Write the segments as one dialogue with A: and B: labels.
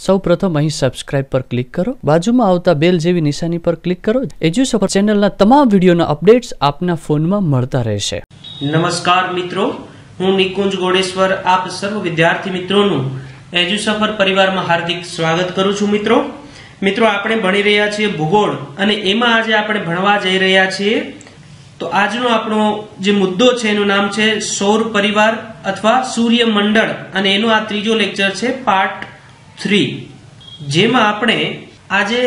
A: સૌપ્રથમ અહીં સબસ્ક્રાઇબ પર ક્લિક કરો, બાજુમાં આવતા બેલ જેવી નિશાની પર ક્લિક કરો। એજ્યુસફર ચેનલના તમામ વિડીયોના અપડેટ્સ આપના ફોનમાં મળતા રહેશે।
B: નમસ્કાર મિત્રો, હું નિકુંજ ગોડેશ્વર આપ સર્વ વિદ્યાર્થી મિત્રોનું એજ્યુસફર પરિવારમાં હાર્દિક સ્વાગત કરું છું। મિત્રો આપણે ભણી રહ્યા છીએ ભૂગોળ અને એમાં આજે આપણે ભણવા જઈ રહ્યા છીએ। તો આજનો આપણો જે મુદ્દો છે એનું નામ છે સૌર પરિવાર અથવા સૂર્યમંડળ અને એનો આ ત્રીજો લેક્ચર છે પાર્ટ 3, જેમાં આપણે આજે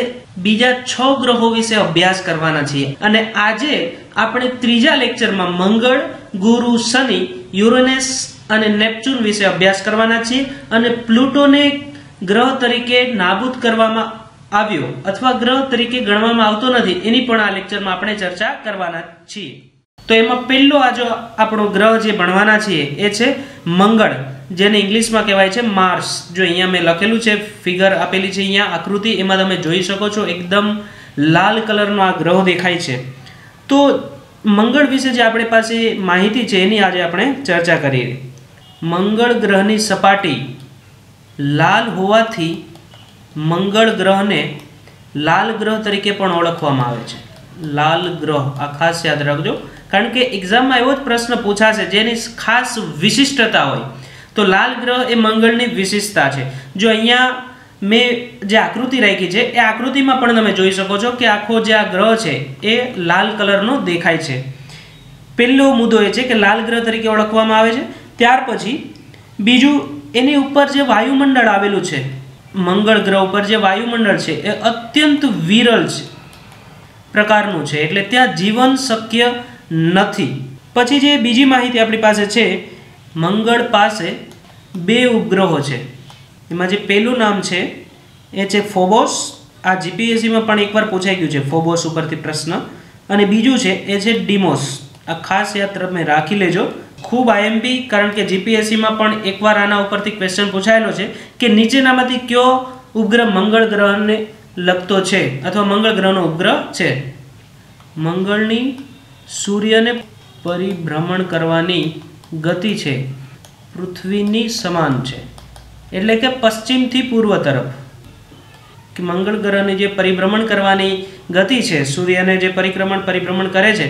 B: બીજા 6 ગ્રહો વિશે અભ્યાસ કરવાના છીએ અને આજે આપણે ત્રીજા લેક્ચરમાં મંગળ, ગુરુ, શનિ, યુરેનસ અને નેપ્ચ્યુન વિશે અભ્યાસ કરવાના છીએ અને પ્લુટોને ગ્રહ તરીકે નાબૂદ કરવામાં આવ્યો અથવા ગ્રહ તરીકે ગણવામાં આવતો નથી એની પણ આ લેક્ચરમાં આપણે ચર્ચા કરવાના છીએ। તો એમાં પહેલો આજો આપણો ગ્રહ જે ભણવાના છીએ એ છે મંગળ, જેને ઇંગ્લિશમાં કહેવાય છે માર્સ। જો અહીંયા મેં લખેલું છે, ફિગર આપેલી છે અહીંયા આકૃતિ, એમાં તમે જોઈ શકો છો એકદમ લાલ કલરનો આ ગ્રહ દેખાય છે। તો મંગળ વિશે જે આપણી પાસે માહિતી છે એની આજે આપણે ચર્ચા કરીએ। મંગળ ગ્રહની સપાટી લાલ હોવાથી મંગળ ગ્રહને લાલ ગ્રહ તરીકે પણ ઓળખવામાં આવે છે। લાલ ગ્રહ આ ખાસ યાદ રાખજો, કારણ કે એક્ઝામમાં એવો જ પ્રશ્ન પૂછાશે જેની ખાસ વિશિષ્ટતા હોય। તો લાલ ગ્રહ એ મંગળની વિશેષતા છે। જો અહીંયા મેં જે આકૃતિ રાખી છે એ આકૃતિમાં પણ તમે જોઈ શકો છો કે આખો જે આ ગ્રહ છે એ લાલ કલરનો દેખાય છે। પહેલો મુદ્દો એ છે કે લાલ ગ્રહ તરીકે ઓળખવામાં આવે છે। ત્યાર પછી બીજું, એની ઉપર જે વાયુમંડળ આવેલું છે, મંગળ ગ્રહ ઉપર જે વાયુમંડળ છે એ અત્યંત વિરલ પ્રકારનું છે, એટલે ત્યાં જીવન શક્ય નથી। પછી જે બીજી માહિતી આપણી પાસે છે, મંગળ પાસે 2 ઉપગ્રહો છે। એમાં જે પહેલું નામ છે એ છે ફોબોસ, આ જીપીએસસીમાં પણ એકવાર પૂછાઈ ગયું છે ફોબોસ ઉપરથી પ્રશ્ન, અને બીજું છે એ છે ડીમોસ। આ ખાસ યાદ તમે રાખી લેજો, ખૂબ આઈએમપી, કારણ કે જીપીએસસીમાં પણ એકવાર આના ઉપરથી ક્વેશ્ચન પૂછાયેલો છે કે નીચેનામાંથી કયો ઉપગ્રહ મંગળ ગ્રહને લગતો છે અથવા મંગળ ગ્રહનો ઉપગ્રહ છે। મંગળની સૂર્યને પરિભ્રમણ કરવાની ગતિ છે પૃથ્વીની સમાન છે, એટલે કે પશ્ચિમથી પૂર્વ તરફ કે મંગળ ગ્રહની જે પરિભ્રમણ કરવાની ગતિ છે, સૂર્યને જે પરિભ્રમણ કરે છે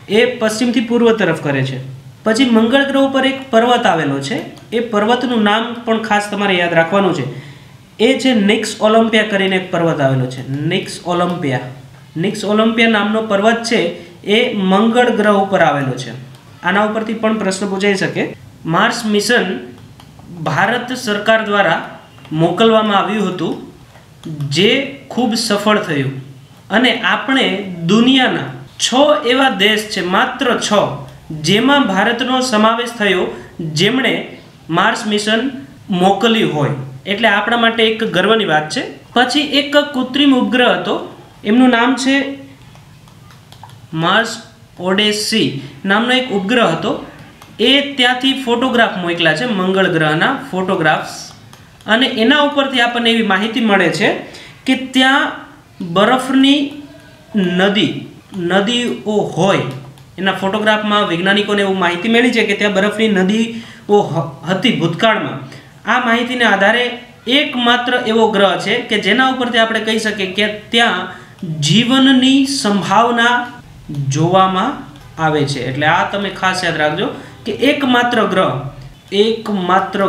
B: એ પશ્ચિમથી પૂર્વ તરફ કરે છે। પછી મંગળ ગ્રહ ઉપર એક પર્વત આવેલો છે, એ પર્વતનું નામ પણ ખાસ તમારે યાદ રાખવાનું છે, એ છે નિક્સ ઓલિમ્પિયા કરીને એક પર્વત આવેલો છે। નિક્સ ઓલિમ્પિયા નામનો પર્વત છે એ મંગળ ગ્રહ ઉપર આવેલો છે। આના ઉપરથી પણ પ્રશ્ન પૂછાઈ શકે। માર્સ મિશન ભારત સરકાર દ્વારા મોકલવામાં આવ્યું હતું, જે ખૂબ સફળ થયું અને આપણે દુનિયાના 6 એવા દેશ છે, માત્ર 6, જેમાં ભારતનો સમાવેશ થયો જેમણે માર્સ મિશન મોકલ્યું હોય, એટલે આપણા માટે એક ગર્વની વાત છે। પછી એક કૃત્રિમ ઉપગ્રહ હતો, એમનું નામ છે માર્સ ઓડેસી નામનો એક ઉપગ્રહ હતો, એ ત્યાંથી ફોટોગ્રાફ મોકલ્યા છે, મંગળ ગ્રહના ફોટોગ્રાફ્સ, અને એના ઉપરથી આપણને એવી માહિતી મળે છે કે ત્યાં બરફની નદીઓ હોય। એના ફોટોગ્રાફમાં વૈજ્ઞાનિકોને એવું માહિતી મળી છે કે ત્યાં બરફની નદીઓ હતી ભૂતકાળમાં। આ માહિતીને આધારે એકમાત્ર એવો ગ્રહ છે કે જેના ઉપરથી આપણે કહી શકીએ કે ત્યાં જીવનની સંભાવના જોવામાં આવે છે। એટલે આ તમે ખાસ યાદ રાખજો કે એકમાત્ર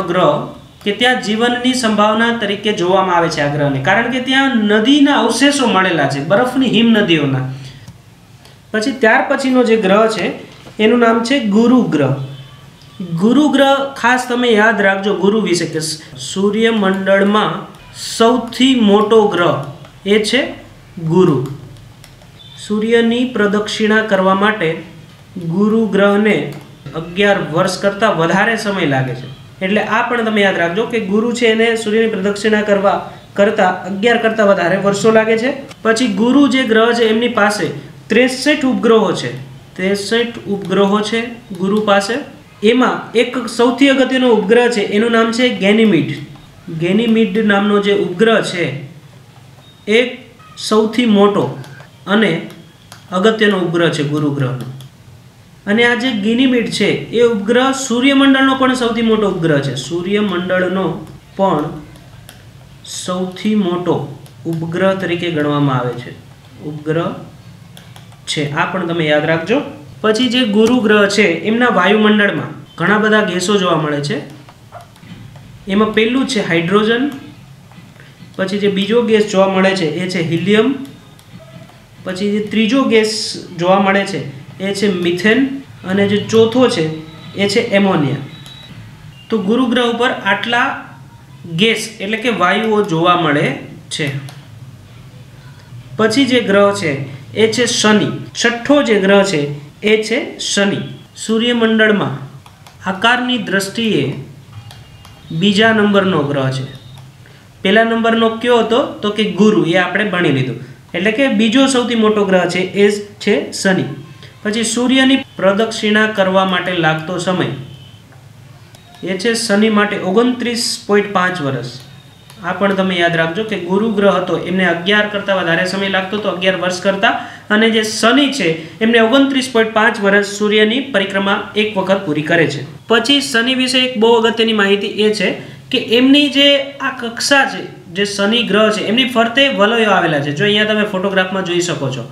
B: ગ્રહ કે ત્યાં જીવનની સંભાવના તરીકે જોવામાં આવે છે આ ગ્રહને, કારણ કે ત્યાં નદીના અવશેષો મળેલા છે, બરફની હિમ નદીઓના। પછી ત્યાર પછીનો જે ગ્રહ છે એનું નામ છે ગુરુ ગ્રહ। ગુરુ ગ્રહ ખાસ તમે યાદ રાખજો ગુરુ વિશે કે સૂર્યમંડળમાં સૌથી મોટો ગ્રહ એ છે ગુરુ। સૂર્યની પ્રદક્ષિણા કરવા માટે ગુરુ ગ્રહને 11 વર્ષ કરતાં વધારે સમય લાગે છે, એટલે આ પણ તમે યાદ રાખજો કે ગુરુ છે એને સૂર્યની પ્રદક્ષિણા કરવા કરતાં 11 કરતાં વધારે વર્ષો લાગે છે। પછી ગુરુ જે ગ્રહ છે એમની પાસે 63 ઉપગ્રહો છે, 63 ઉપગ્રહો છે ગુરુ પાસે। એમાં એક સૌથી અગત્યનો ઉપગ્રહ છે, એનું નામ છે ગેનીમીડ નામનો જે ઉપગ્રહ છે એ સૌથી મોટો અને અગત્યનો ઉપગ્રહ છે ગુરુ ગ્રહનો। અને આ જે ગેનીમીડ છે એ ઉપગ્રહ સૂર્યમંડળનો પણ સૌથી મોટો ઉપગ્રહ છે, સૂર્યમંડળનો પણ સૌથી મોટો ઉપગ્રહ તરીકે ગણવામાં આવે છે, ઉપગ્રહ છે, આ પણ તમે યાદ રાખજો. પછી જે ગુરુ ગ્રહ છે એમના વાયુમંડળમાં ઘણા બધા ગેસો જોવા મળે છે. એમાં પહેલું છે હાઇડ્રોજન, પછી જે બીજો ગેસ જોવા મળે છે એ છે હિલિયમ, પછી જે ત્રીજો ગેસ જોવા મળે છે એ છે મિથેન, અને જે ચોથો છે એ છે એમોનિયા. તો ગુરુ ગ્રહ ઉપર આટલા ગેસ એટલે કે વાયુઓ જોવા મળે છે. પછી જે ગ્રહ છે એ છે શનિ. છઠ્ઠો જે ગ્રહ છે એ છે શનિ. સૂર્યમંડળમાં આકારની દ્રષ્ટિએ બીજા નંબરનો ગ્રહ છે. પહેલા નંબરનો કયો હતો તો કે ગુરુ, એ આપણે ભણી લીધું. એટલે કે બીજો સૌથી મોટો ગ્રહ છે એ છે શનિ. પછી સૂર્યની પ્રદક્ષિણા કરવા માટે લાગતો સમય એ છે શનિ માટે 29.5 વર્ષ. આ પણ તમે યાદ રાખજો કે ગુરુ ગ્રહ હતો એમને 11 કરતાં વધારે સમય લાગતો હતો, 11 વર્ષ કરતાં, અને જે શનિ છે એમને 29.5 વર્ષ સૂર્યની પરિક્રમા એક વખત પૂરી કરે છે. પછી શનિ વિશે એક બહુ અગત્યની માહિતી એ છે કે એમની જે આ કક્ષા છે, જે શનિ ગ્રહ છે એમની ફરતે વલયો આવેલા છે. જો અહીંયા તમે ફોટોગ્રાફમાં જોઈ શકો છો,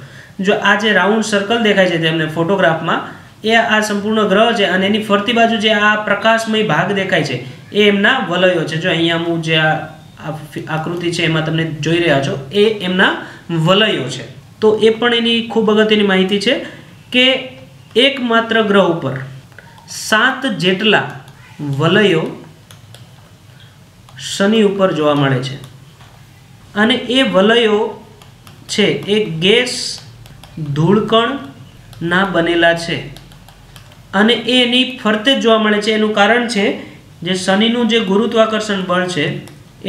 B: જો આ જે રાઉન્ડ સર્કલ દેખાય છે તેમને ફોટોગ્રાફમાં, એ આ સંપૂર્ણ ગ્રહ છે, અને એની ફરતી બાજુ જે આ પ્રકાશમય ભાગ દેખાય છે એ એમના વલયો છે. જો અહીંયા હું જે આ આકૃતિ છે એમાં તમને જોઈ રહ્યા છો એ એમના વલયો છે. તો એ પણ એની ખૂબ અગત્યની માહિતી છે કે એકમાત્ર ગ્રહ ઉપર 7 જેટલા વલયો શનિ ઉપર જોવા મળે છે, અને એ વલયો છે એ ગેસ ધૂળકણ ના બનેલા છે, અને એ એની ફરતે જ જોવા મળે છે. એનું કારણ છે જે શનિનું જે ગુરુત્વાકર્ષણ બળ છે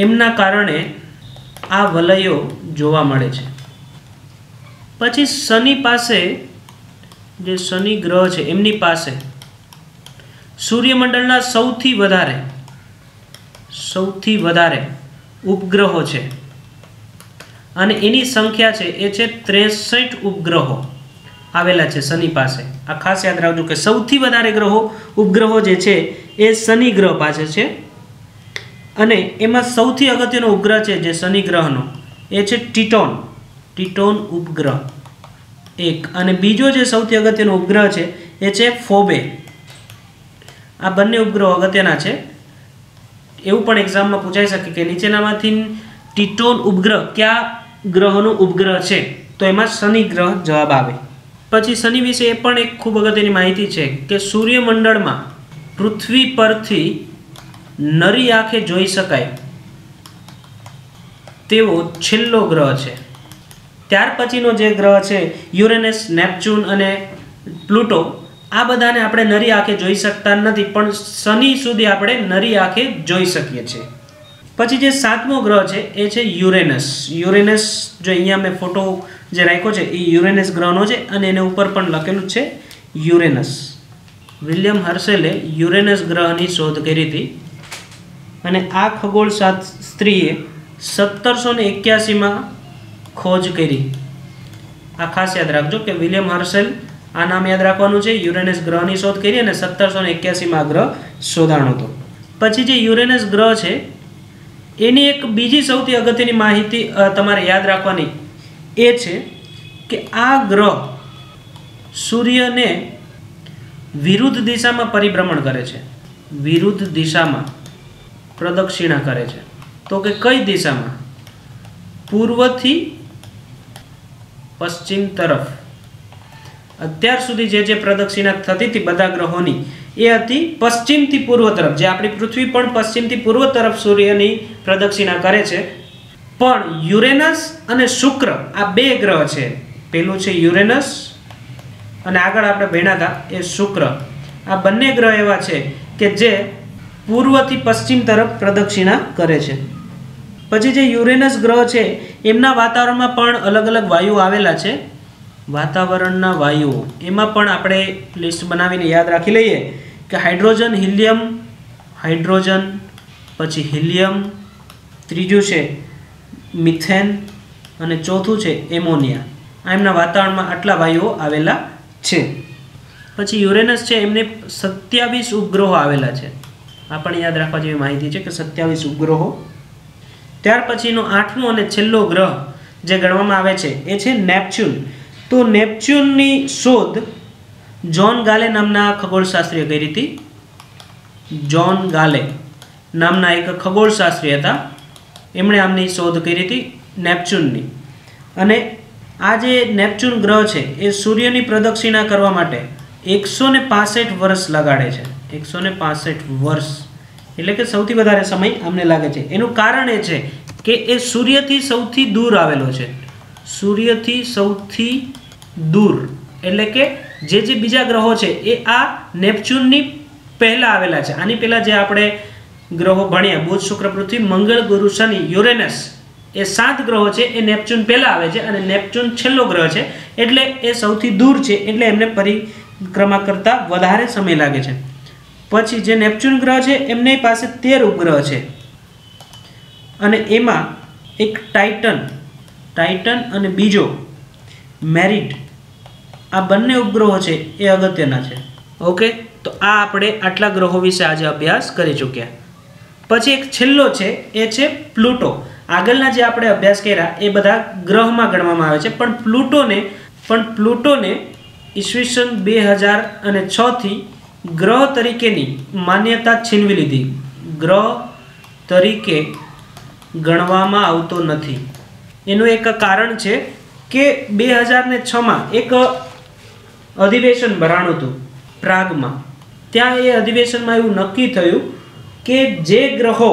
B: એમના કારણે આ વલયો જોવા મળે છે. પછી શનિ પાસે, જે શનિ ગ્રહ છે એમની પાસે સૂર્યમંડળના સૌથી વધારે ઉપગ્રહો છે, અને એની સંખ્યા છે એ છે 63 ઉપગ્રહો આવેલા છે શનિ પાસે. આ ખાસ યાદ રાખજો કે સૌથી વધારે ઉપગ્રહો જે છે એ શનિ ગ્રહ પાસે છે, અને એમાં સૌથી અગત્યનો ઉપગ્રહ છે જે શનિ ગ્રહનો એ છે ટીટોન ઉપગ્રહ એક, અને બીજો જે સૌથી અગત્યનો ઉપગ્રહ છે એ છે ફોબે. આ બંને ઉપગ્રહો અગત્યના છે. એવું પણ એક્ઝામમાં પૂછાઈ શકે કે નીચેનામાંથી ટીટોન ઉપગ્રહ કયા ગ્રહનો ઉપગ્રહ છે, તો એમાં શનિ ગ્રહ જવાબ આવે. પછી શનિ વિશે એ પણ એક ખૂબ અગત્યની માહિતી છે કે સૂર્યમંડળમાં પૃથ્વી પરથી નરી આંખે જોઈ શકાય તેવો છેલ્લો ગ્રહ છે. ત્યાર પછીનો જે ગ્રહ છે યુરેનસ, નેપચ્યુન અને પ્લુટો, આ બધાને આપણે નરી આંખે જોઈ શકતા નથી, પણ શનિ સુધી આપણે નરી આંખે જોઈ શકીએ છીએ. પછી જે 7મો ગ્રહ છે એ છે યુરેનસ. જો અહીંયા મેં ફોટો જે રાખ્યો છે એ યુરેનસ ગ્રહનો છે, અને એના ઉપર પણ લખેલું છે યુરેનસ. વિલિયમ હર્શેલે યુરેનસ ગ્રહની શોધ કરી હતી, અને આ ખગોળશાસ્ત્રીએ 1781માં ખોજ કરી. આ ખાસ યાદ રાખજો કે વિલિયમ હર્શેલ, આ નામ યાદ રાખવાનું છે. યુરેનસ ગ્રહની શોધ કરી અને 1781માં ગ્રહ શોધાણો હતો. પછી જે યુરેનસ ગ્રહ છે એની એક બીજી સૌથી અગત્યની માહિતી તમારે યાદ રાખવાની એ છે કે આ ગ્રહ સૂર્યને વિરુદ્ધ દિશામાં પરિભ્રમણ કરે છે, વિરુદ્ધ દિશામાં પ્રદક્ષિણા કરે છે. તો કે કઈ દિશામાં? પૂર્વથી પશ્ચિમ તરફ. અત્યાર સુધી જે પ્રદક્ષિણા થતી હતી બધા ગ્રહોની એ હતી પશ્ચિમથી પૂર્વ તરફ. જે આપણી પૃથ્વી પણ પશ્ચિમથી પૂર્વ તરફ સૂર્યની પ્રદક્ષિણા કરે છે. પણ યુરેનસ અને શુક્ર આ બે ગ્રહ છે. પેલું છે યુરેનસ અને આગળ આપણે ભણ્યા હતા એ શુક્ર. આ બંને ગ્રહ એવા છે કે જે પૂર્વથી પશ્ચિમ તરફ પ્રદક્ષિણા કરે છે. પછી જે યુરેનસ ગ્રહ છે એમના વાતાવરણમાં પણ અલગ અલગ વાયુઓ આવેલા છે. વાતાવરણના વાયુઓ એમાં પણ આપણે લિસ્ટ બનાવીને યાદ રાખી લઈએ કે હાઇડ્રોજન, પછી હિલિયમ, ત્રીજું છે મિથેન, અને ચોથું છે એમોનિયા. આ એમના વાતાવરણમાં આટલા વાયુઓ આવેલા છે. પછી યુરેનસ છે એમને 27 ઉપગ્રહો આવેલા છે. આ પણ યાદ રાખવા જેવી માહિતી છે કે 27 ઉપગ્રહો ત્યાર પછીનો 8મો અને છેલ્લો ગ્રહ જે ગણવામાં આવે છે એ છે નેપચ્યુન. તો નેપચ્યુનની શોધ જ્હોન ગાલે નામના ખગોળશાસ્ત્રીએ કરી હતી. જ્હોન ગાલે નામના એક ખગોળશાસ્ત્રી હતા, એમણે આમની શોધ કરી હતી નેપચ્યુનની. અને આ જે નેપચ્યુન ગ્રહ છે એ સૂર્યની પ્રદક્ષિણા કરવા માટે 165 વર્ષ લગાડે છે. 165 વર્ષ એટલે કે સૌથી વધારે સમય અમને લાગે છે. એનું કારણ એ છે કે એ સૂર્યથી સૌથી દૂર આવેલો છે. સૂર્યથી સૌથી દૂર એટલે કે જે બીજા ગ્રહો છે એ આ નેપચ્યુનની પહેલા આવેલા છે. આની પહેલા જે આપણે ગ્રહો ભણ્યા બુધ, શુક્ર, પૃથ્વી, મંગળ, ગુરુ, શનિ, યુરેનસ એ 7 ગ્રહો છે એ નેપચ્યુન પહેલા આવે છે અને નેપચ્યુન છેલ્લો ગ્રહ છે એટલે એ સૌથી દૂર છે એટલે એમને પરિક્રમા કરતા વધારે સમય લાગે છે. પછી જે નેપચ્યુન ગ્રહ છે એમની પાસે 13 ઉપગ્રહ છે અને એમાં એક ટાઇટન અને બીજો મેરિટ, આ બંને ઉપગ્રહો છે એ અગત્યના છે. ઓકે, તો આ આપણે આટલા ગ્રહો વિશે આજે અભ્યાસ કરી ચૂક્યા. પછી એક છેલ્લો છે એ છે પ્લુટો. આગળના જે આપણે અભ્યાસ કર્યા એ બધા ગ્રહમાં ગણવામાં આવે છે, પણ પ્લુટોને ઈસવીસન 2006 થી ગ્રહ તરીકેની માન્યતા છીનવી લીધી. ગ્રહ તરીકે ગણવામાં આવતો નથી. એનું એક કારણ છે કે 2006માં એક અધિવેશન ભરાણું હતું પ્રાગમાં. ત્યાં એ અધિવેશનમાં એવું નક્કી થયું કે જે ગ્રહો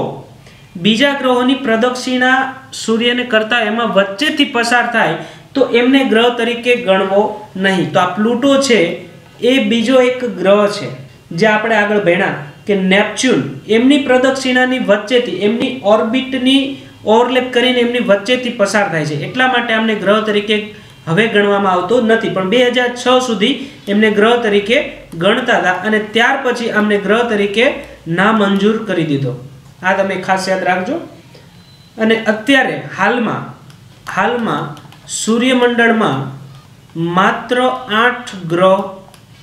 B: બીજા ગ્રહોની પ્રદક્ષિણા સૂર્યને કરતા એમાં વચ્ચેથી પસાર થાય તો એમને ગ્રહ તરીકે ગણવો નહીં. તો આ પ્લુટો છે એ બીજો એક ગ્રહ છે જે આપણે આગળ ભણ્યા કે નેપચ્યુન એમની પ્રદક્ષિણાની વચ્ચેથી, એમની ઓર્બિટની ઓવરલેપ કરીને એમની વચ્ચેથી પસાર થાય છે. એટલા માટે આમને ગ્રહ તરીકે હવે ગણવામાં આવતો નથી, પણ 2006 સુધી એમને ગ્રહ તરીકે ગણતા હતા અને ત્યાર પછી આમને ગ્રહ તરીકે નામંજૂર કરી દીધો. આ તમે ખાસ યાદ રાખજો. અને અત્યારે હાલમાં સૂર્યમંડળમાં માત્ર 8 ગ્રહ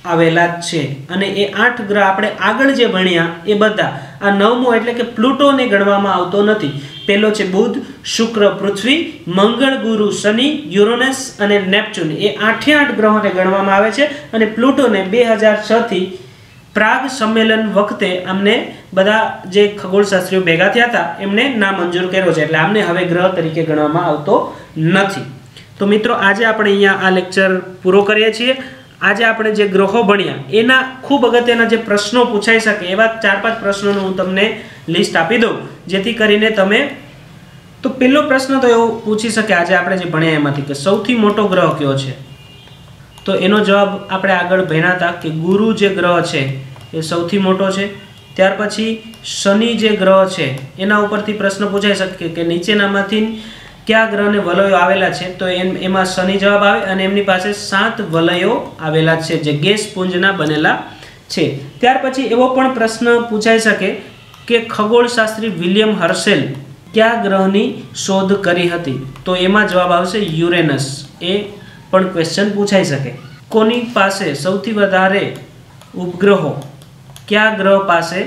B: આવેલા છે અને એ 8 ગ્રહ આપણે આગળ જે ભણ્યા એ બધા, આ 9મો એટલે કે પ્લુટોને ગણવામાં આવતો નથી. પહેલો છે બુધ, શુક્ર, પૃથ્વી, મંગળ, ગુરુ, શનિ, યુરેનસ અને નેપચ્યુન. એ 8 ગ્રહોને ગણવામાં આવે છે અને પ્લુટોને 2006 થી પ્રાગ સંમેલન વખતે અમને બધા જે ખગોળશાસ્ત્રીઓ ભેગા થયા હતા એમને નામંજૂર કર્યો છે, એટલે આમને હવે ગ્રહ તરીકે ગણવામાં આવતો નથી. તો મિત્રો આજે આપણે અહીંયા આ લેક્ચર પૂરો કરીએ છીએ. આજે આપણે જે ગ્રહો ભણ્યા એના ખૂબ અગત્યના જે પ્રશ્નો પૂછાઈ શકે એવા 4-5 પ્રશ્નોનું હું તમને લિસ્ટ આપી દઉં, જેથી કરીને તમે, તો પહેલો પ્રશ્ન તો એવો પૂછી શકે આજે આપણે જે ભણ્યા એમાંથી કે સૌથી મોટો ગ્રહ કયો છે? તો એનો જવાબ આપણે આગળ ભણ્યા હતા કે ગુરુ જે ગ્રહ છે એ સૌથી મોટો છે. ત્યાર પછી શનિ જે ગ્રહ છે એના ઉપરથી પ્રશ્ન પૂછાઈ શકે કે નીચેનામાંથી કયા ગ્રહને વલયો આવેલા છે? તો એમાં શનિ જવાબ આવે અને એમની પાસે 7 વલયો આવેલા છે જે ગેસ પુંજના બનેલા છે. ત્યાર પછી એવો પણ પ્રશ્ન પૂછાઈ શકે કે ખગોળશાસ્ત્રી વિલિયમ હર્શેલ કયા ગ્રહની શોધ કરી હતી? તો એમાં જવાબ આવશે યુરેનસ. એ પણ ક્વેશ્ચન પૂછાઈ શકે. કોની પાસે સૌથી વધારે ઉપગ્રહો કયા ગ્રહ પાસે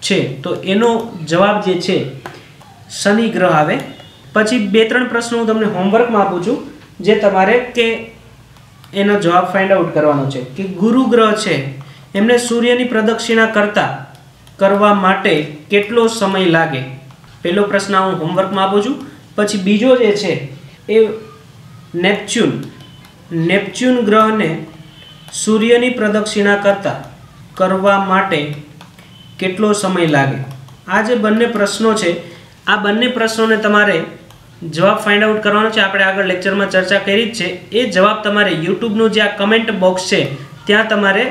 B: છે? તો એનો જવાબ જે છે શનિ ગ્રહ આવે. પછી 2-3 પ્રશ્નો હું તમને હોમવર્કમાં આપું છું જે તમારે કે એનો જવાબ ફાઇન્ડ આઉટ કરવાનો છે કે ગુરુ ગ્રહ છે એમને સૂર્યની પ્રદક્ષિણા કરવા માટે કેટલો સમય લાગે? પહેલો પ્રશ્ન હું હોમવર્કમાં આપું છું. પછી બીજો જે છે એ નેપચ્યુન ગ્રહને સૂર્યની પ્રદક્ષિણા કરવા માટે કેટલો સમય લાગે? આ જે બંને પ્રશ્નો છે આ બંને પ્રશ્નોને તમારે જવાબ ફાઇન્ડ આઉટ કરવાનો છે. આપણે આગળ લેક્ચરમાં ચર્ચા કરી જ છે. એ જવાબ તમારે યુટ્યુબનું જે આ કમેન્ટ બોક્સ છે ત્યાં તમારે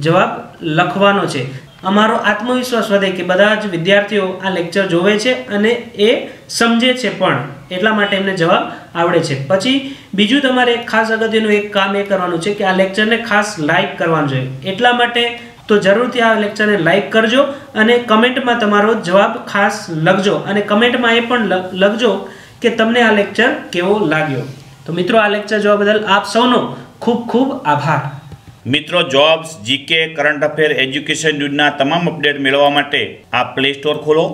B: જવાબ લખવાનો છે. અમારો આત્મવિશ્વાસ વધે કે બધા જ વિદ્યાર્થીઓ આ લેક્ચર જોવે છે અને એ સમજે છે પણ એટલા માટે એમને જવાબ આવડે છે. પછી બીજું તમારે ખાસ અગત્યનું એક કામ એ કરવાનું છે કે આ લેક્ચરને ખાસ લાઈક કરવાનું છે. એટલા માટે તો જરૂરથી આ લેક્ચરને લાઈક કરજો અને કમેન્ટમાં તમારો જવાબ ખાસ લખજો અને કમેન્ટમાં એ પણ લખજો કે તમને આ લેક્ચર કેવો લાગ્યો. તો મિત્રો આ લેક્ચર જોવા બદલ આપ સૌનો ખૂબ ખૂબ આભાર.
C: મિત્રો jobs, GK, current affair, education ન્યૂઝના તમામ અપડેટ મેળવવા માટે આપ પ્લે સ્ટોર ખોલો,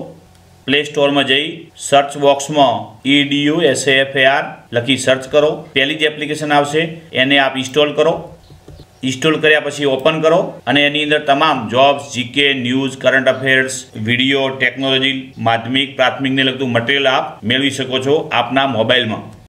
C: પ્લે સ્ટોરમાં જઈ સર્ચ બોક્સમાં EDUSAFAR લખી સર્ચ કરો. પહેલી જ એપ્લિકેશન આવશે એને આપ ઇન્સ્ટોલ કરો. ઇન્સ્ટોલ કર્યા પછી ઓપન કરો અને એની અંદર તમામ jobs, GK, news, current affairs, video, technology, માધ્યમિક, પ્રાથમિકને લગતું મટીરિયલ આપ મેળવી શકો છો આપના મોબાઈલમાં.